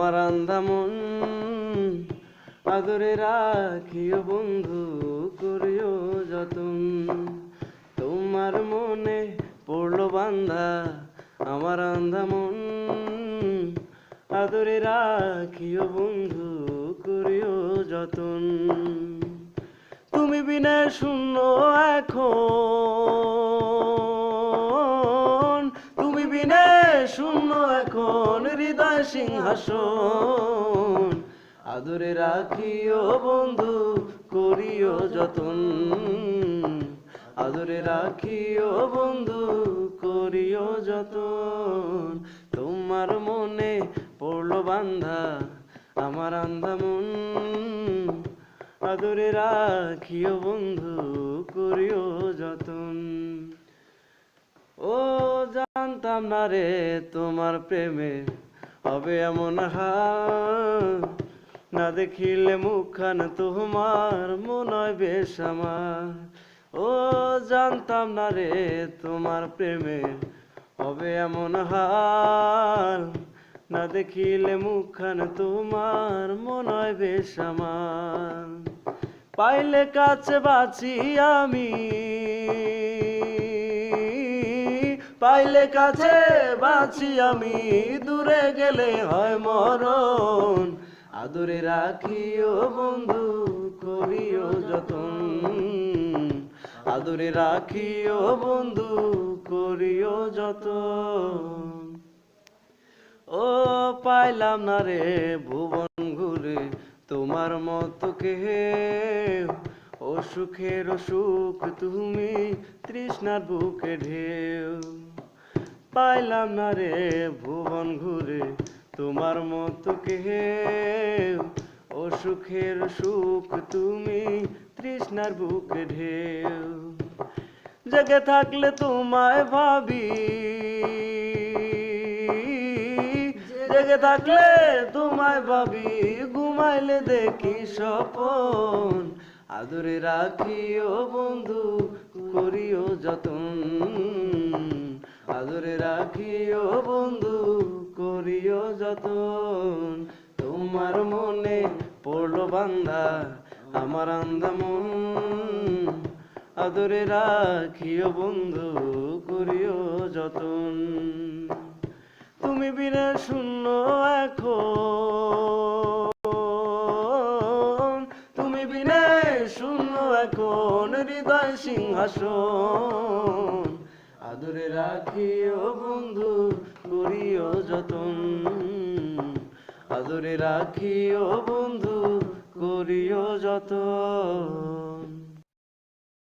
আমার আন্ধা মন আদরে রাখিও বন্ধু, করিও যতন। তোমার মনে পড়লো বান্ধা আমার আন্ধা মন, আদরে রাখিও বন্ধু, করিও যতন। তুমি বিনে শূন্য এখন, তুমি বিনে শূন্য এখন হৃদয় সিংহাসন। আদরে রাখিও বন্ধু, করিও যতন। আদরে রাখিও বন্ধু, করিও যতন। তোমার মনে পড়লো বান্ধা আমার আন্ধা মন, আদরে রাখিও বন্ধু, করিও যতন। ও জানতাম না রে তোমার প্রেমে হবে এমন হাল, না দেখিলে মুখখান তোমার মন হয় বেশ আমার। ও জানতাম না রে তোমার প্রেমে হবে এমন হাল, না দেখিলে মুখখান তোমার মন হয় বেশ আমার। পাইলে কাছে বাঁচি আমি, পাইলে কাছে বাঁচি আমি, দূরে গেলে হয় মরণ। আদরে রাখিও বন্ধু, করিও যতন। আদরে রাখিও বন্ধু, করিও যতন। ও পাইলাম না রে ভুবন ঘুরে তোমার মতো কেউ, ও সুখের সুখ তুমি তৃষ্ণার বুকে ঢেউ। পাইলাম না রে ভুবন ঘুরে তোমার মতো কেউ, ও সুখের সুখ তুমি তৃষ্ণার বুকে ঢেউ। জেগে থাকলে তোমায় ভাবি, জেগে থাকলে তোমায় ভাবি, ঘুমাইলে দেখি স্বপন। আদরে রাখিও বন্ধু, করিও যতন। আদরে রাখিও বন্ধু, করিও যতন। তোমার মনে পড়লো বান্ধা আমার আন্ধা মন, আদরে রাখিও বন্ধু, করিও যতন। তুমি বিনে শূন্য এখন, তুমি বিনে শূন্য এখন হৃদয় সিংহাসন। আদরে রাখিও বন্ধু, করিও যতন। আদরে রাখিও বন্ধু, করিও যতন।